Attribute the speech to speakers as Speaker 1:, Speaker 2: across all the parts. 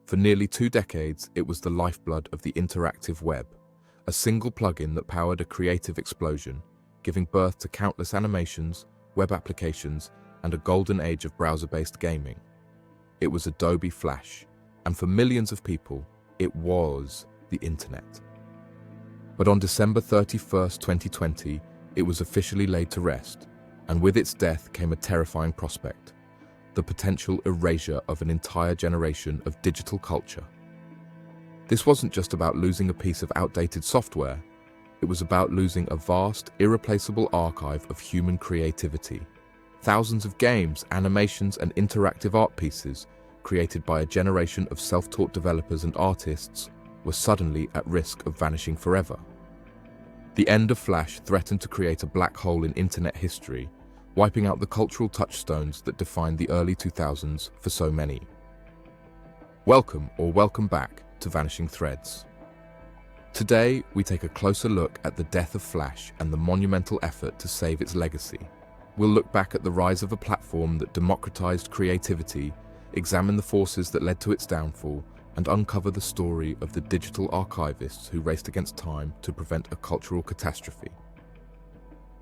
Speaker 1: For nearly 2 decades, it was the lifeblood of the interactive web, a single plugin that powered a creative explosion, giving birth to countless animations, web applications, and a golden age of browser-based gaming. It was Adobe Flash, and for millions of people, it was the internet. But on December 31st, 2020, it was officially laid to rest, and with its death came a terrifying prospect: the potential erasure of an entire generation of digital culture. This wasn't just about losing a piece of outdated software, it was about losing a vast, irreplaceable archive of human creativity. Thousands of games, animations, and interactive art pieces, created by a generation of self-taught developers and artists, were suddenly at risk of vanishing forever. The end of Flash threatened to create a black hole in internet history, wiping out the cultural touchstones that defined the early 2000s for so many. Welcome back to Vanishing Threads. Today, we take a closer look at the death of Flash and the monumental effort to save its legacy. We'll look back at the rise of a platform that democratized creativity, examine the forces that led to its downfall, and uncover the story of the digital archivists who raced against time to prevent a cultural catastrophe.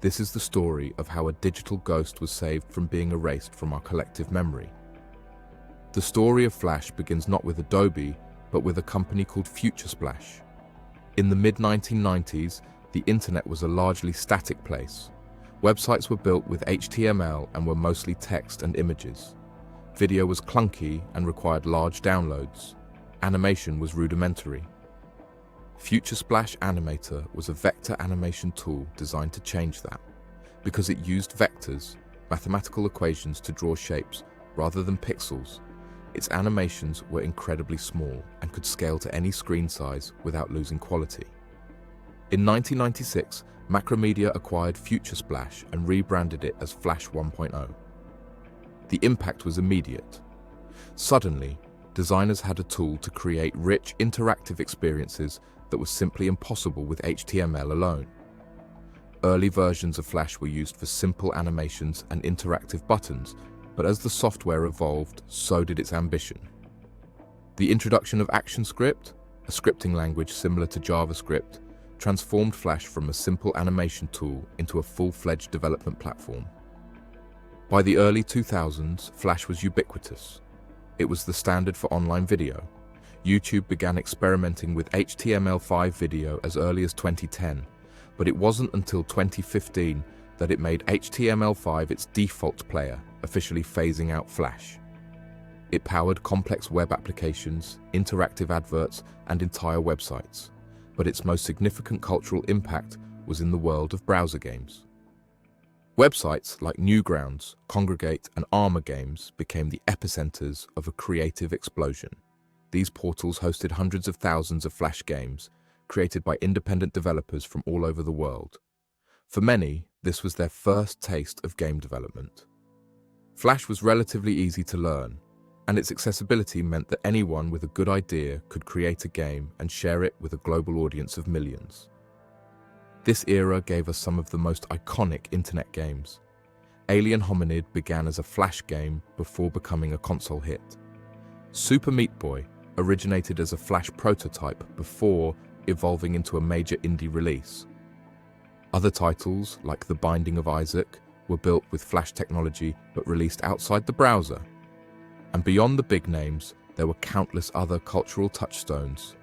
Speaker 1: This is the story of how a digital ghost was saved from being erased from our collective memory. The story of Flash begins not with Adobe, but with a company called Splash. In the mid-1990s, the internet was a largely static place. Websites were built with HTML and were mostly text and images. Video was clunky and required large downloads. Animation was rudimentary. Splash Animator was a vector animation tool designed to change that. Because it used vectors, mathematical equations, to draw shapes rather than pixels, its animations were incredibly small and could scale to any screen size without losing quality. In 1996, Macromedia acquired Splash and rebranded it as Flash 1.0. The impact was immediate. Suddenly, designers had a tool to create rich, interactive experiences that was simply impossible with HTML alone. Early versions of Flash were used for simple animations and interactive buttons, but as the software evolved, so did its ambition. The introduction of ActionScript, a scripting language similar to JavaScript, transformed Flash from a simple animation tool into a full-fledged development platform. By the early 2000s, Flash was ubiquitous. It was the standard for online video. YouTube began experimenting with HTML5 video as early as 2010, but it wasn't until 2015 that it made HTML5 its default player, officially phasing out Flash. It powered complex web applications, interactive adverts, and entire websites, but its most significant cultural impact was in the world of browser games. Websites like Newgrounds, Kongregate, and Armor Games became the epicenters of a creative explosion. These portals hosted hundreds of thousands of Flash games, created by independent developers from all over the world. For many, this was their first taste of game development. Flash was relatively easy to learn, and its accessibility meant that anyone with a good idea could create a game and share it with a global audience of millions. This era gave us some of the most iconic internet games. Alien Hominid began as a Flash game before becoming a console hit. Super Meat Boy originated as a Flash prototype before evolving into a major indie release. Other titles, like The Binding of Isaac, were built with Flash technology but released outside the browser. And beyond the big names, there were countless other cultural touchstones.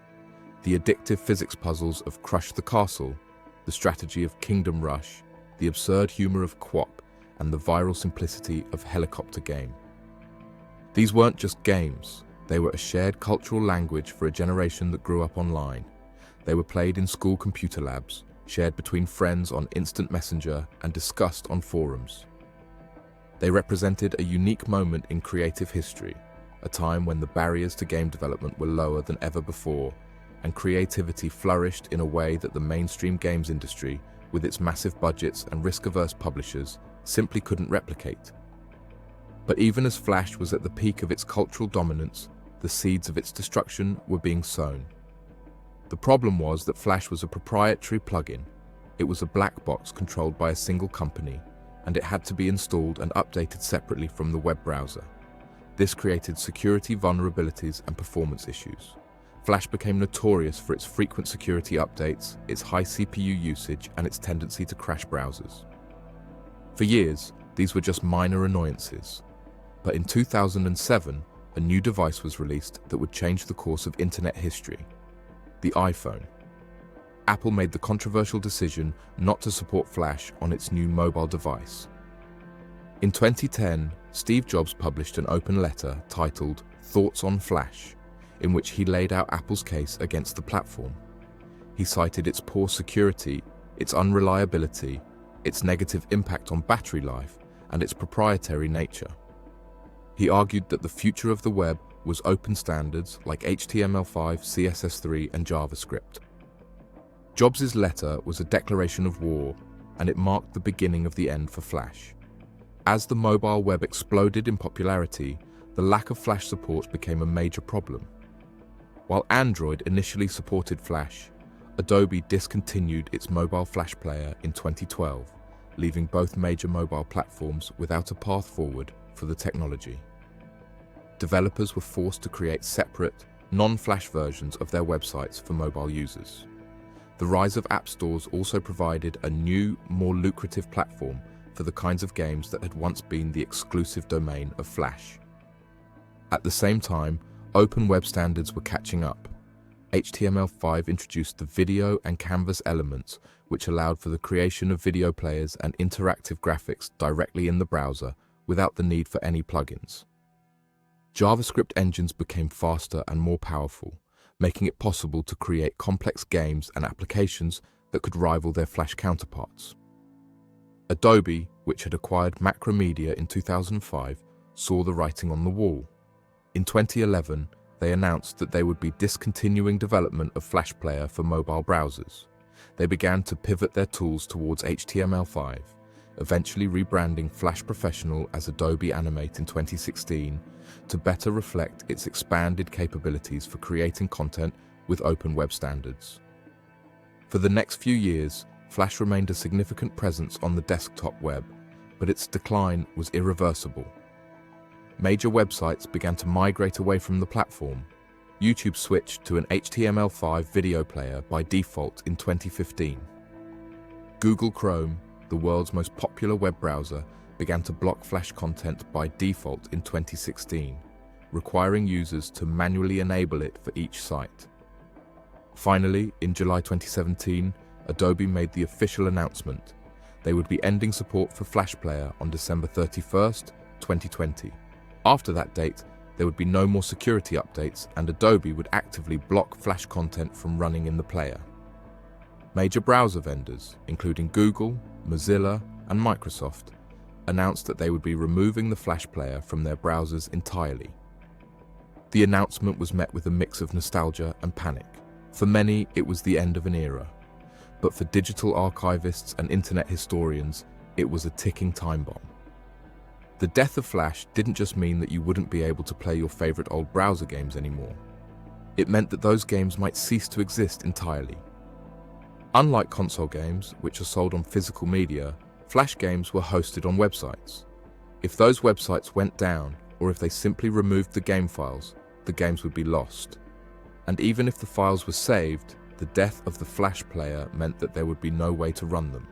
Speaker 1: The addictive physics puzzles of Crush the Castle, the strategy of Kingdom Rush, the absurd humor of QWOP, and the viral simplicity of Helicopter Game. These weren't just games, they were a shared cultural language for a generation that grew up online. They were played in school computer labs, shared between friends on instant messenger, and discussed on forums. They represented a unique moment in creative history, a time when the barriers to game development were lower than ever before, and creativity flourished in a way that the mainstream games industry, with its massive budgets and risk-averse publishers, simply couldn't replicate. But even as Flash was at the peak of its cultural dominance, the seeds of its destruction were being sown. The problem was that Flash was a proprietary plugin. It was a black box controlled by a single company, and it had to be installed and updated separately from the web browser. This created security vulnerabilities and performance issues. Flash became notorious for its frequent security updates, its high CPU usage, and its tendency to crash browsers. For years, these were just minor annoyances. But in 2007, a new device was released that would change the course of internet history: the iPhone. Apple made the controversial decision not to support Flash on its new mobile device. In 2010, Steve Jobs published an open letter titled "Thoughts on Flash," in which he laid out Apple's case against the platform. He cited its poor security, its unreliability, its negative impact on battery life, and its proprietary nature. He argued that the future of the web was open standards like HTML5, CSS3, and JavaScript. Jobs' letter was a declaration of war, and it marked the beginning of the end for Flash. As the mobile web exploded in popularity, the lack of Flash support became a major problem. While Android initially supported Flash, Adobe discontinued its mobile Flash player in 2012, leaving both major mobile platforms without a path forward for the technology. Developers were forced to create separate, non-Flash versions of their websites for mobile users. The rise of app stores also provided a new, more lucrative platform for the kinds of games that had once been the exclusive domain of Flash. At the same time, open web standards were catching up. HTML5 introduced the video and canvas elements, which allowed for the creation of video players and interactive graphics directly in the browser without the need for any plugins. JavaScript engines became faster and more powerful, making it possible to create complex games and applications that could rival their Flash counterparts. Adobe, which had acquired Macromedia in 2005, saw the writing on the wall. In 2011, they announced that they would be discontinuing development of Flash Player for mobile browsers. They began to pivot their tools towards HTML5, eventually rebranding Flash Professional as Adobe Animate in 2016 to better reflect its expanded capabilities for creating content with open web standards. For the next few years, Flash remained a significant presence on the desktop web, but its decline was irreversible. Major websites began to migrate away from the platform. YouTube switched to an HTML5 video player by default in 2015. Google Chrome, the world's most popular web browser, began to block Flash content by default in 2016, requiring users to manually enable it for each site. Finally, in July 2017, Adobe made the official announcement. They would be ending support for Flash Player on December 31st, 2020. After that date, there would be no more security updates, and Adobe would actively block Flash content from running in the player. Major browser vendors, including Google, Mozilla, and Microsoft, announced that they would be removing the Flash Player from their browsers entirely. The announcement was met with a mix of nostalgia and panic. For many, it was the end of an era. But for digital archivists and internet historians, it was a ticking time bomb. The death of Flash didn't just mean that you wouldn't be able to play your favorite old browser games anymore. It meant that those games might cease to exist entirely. Unlike console games, which are sold on physical media, Flash games were hosted on websites. If those websites went down, or if they simply removed the game files, the games would be lost. And even if the files were saved, the death of the Flash player meant that there would be no way to run them.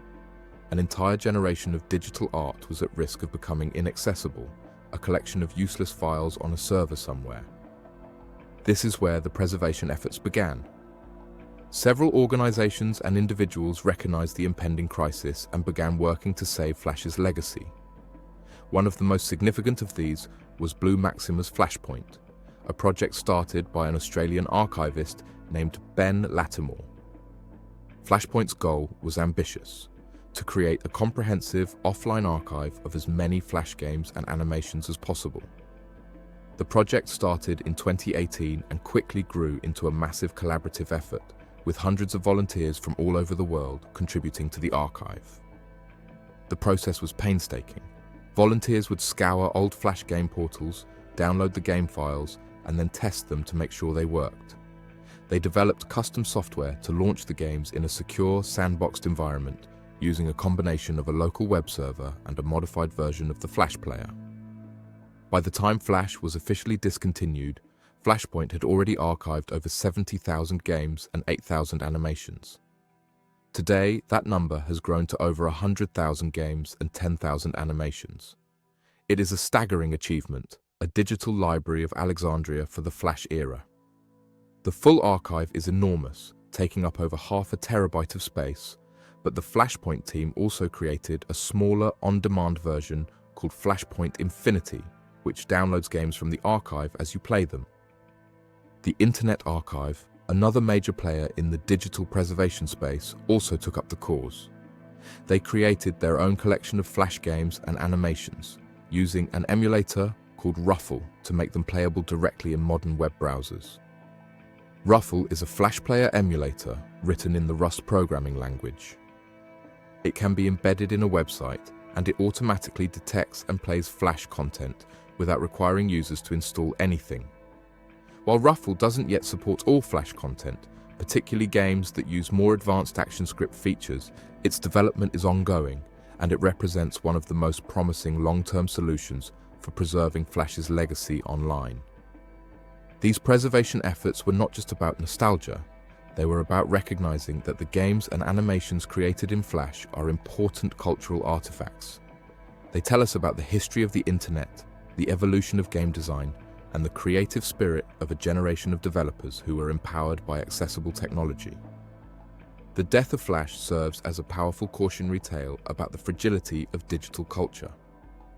Speaker 1: An entire generation of digital art was at risk of becoming inaccessible, a collection of useless files on a server somewhere. This is where the preservation efforts began. Several organizations and individuals recognized the impending crisis and began working to save Flash's legacy. One of the most significant of these was BlueMaxima's Flashpoint, a project started by an Australian archivist named Ben Lattimore. Flashpoint's goal was ambitious: to create a comprehensive offline archive of as many Flash games and animations as possible. The project started in 2018 and quickly grew into a massive collaborative effort, with hundreds of volunteers from all over the world contributing to the archive. The process was painstaking. Volunteers would scour old Flash game portals, download the game files, and then test them to make sure they worked. They developed custom software to launch the games in a secure, sandboxed environment, using a combination of a local web server and a modified version of the Flash player. By the time Flash was officially discontinued, Flashpoint had already archived over 70,000 games and 8,000 animations. Today, that number has grown to over 100,000 games and 10,000 animations. It is a staggering achievement, a digital library of Alexandria for the Flash era. The full archive is enormous, taking up over 0.5 terabyte of space, but the Flashpoint team also created a smaller, on-demand version called Flashpoint Infinity, which downloads games from the archive as you play them. The Internet Archive, another major player in the digital preservation space, also took up the cause. They created their own collection of Flash games and animations, using an emulator called Ruffle to make them playable directly in modern web browsers. Ruffle is a Flash player emulator written in the Rust programming language. It can be embedded in a website, and it automatically detects and plays Flash content without requiring users to install anything. While Ruffle doesn't yet support all Flash content, particularly games that use more advanced ActionScript features, its development is ongoing, and it represents one of the most promising long-term solutions for preserving Flash's legacy online. These preservation efforts were not just about nostalgia, they were about recognizing that the games and animations created in Flash are important cultural artifacts. They tell us about the history of the internet, the evolution of game design, and the creative spirit of a generation of developers who were empowered by accessible technology. The death of Flash serves as a powerful cautionary tale about the fragility of digital culture.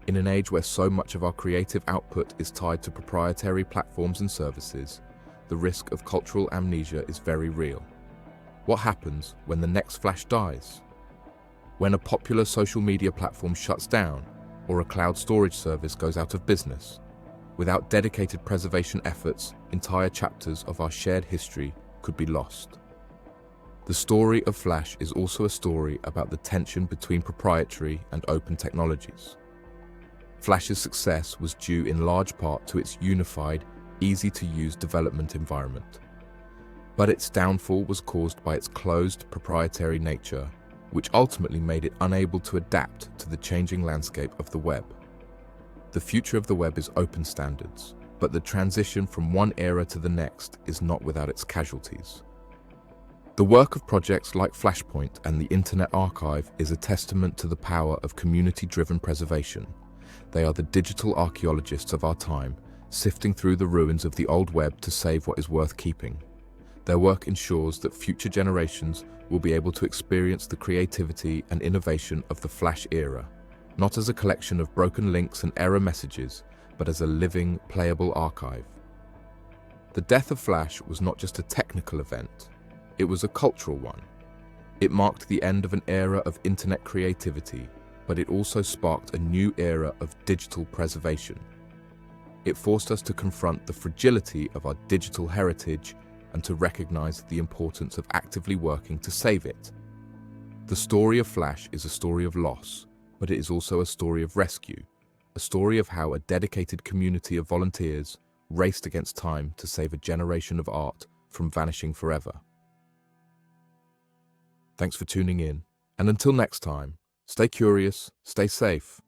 Speaker 1: In an age where so much of our creative output is tied to proprietary platforms and services, the risk of cultural amnesia is very real. What happens when the next Flash dies? When a popular social media platform shuts down, or a cloud storage service goes out of business? Without dedicated preservation efforts, entire chapters of our shared history could be lost. The story of Flash is also a story about the tension between proprietary and open technologies. Flash's success was due in large part to its unified, easy-to-use development environment. But its downfall was caused by its closed, proprietary nature, which ultimately made it unable to adapt to the changing landscape of the web. The future of the web is open standards, but the transition from one era to the next is not without its casualties. The work of projects like Flashpoint and the Internet Archive is a testament to the power of community-driven preservation. They are the digital archaeologists of our time, sifting through the ruins of the old web to save what is worth keeping. Their work ensures that future generations will be able to experience the creativity and innovation of the Flash era, not as a collection of broken links and error messages, but as a living, playable archive. The death of Flash was not just a technical event, it was a cultural one. It marked the end of an era of internet creativity, but it also sparked a new era of digital preservation. It forced us to confront the fragility of our digital heritage and to recognize the importance of actively working to save it. The story of Flash is a story of loss, but it is also a story of rescue, a story of how a dedicated community of volunteers raced against time to save a generation of art from vanishing forever. Thanks for tuning in, and until next time, stay curious, stay safe,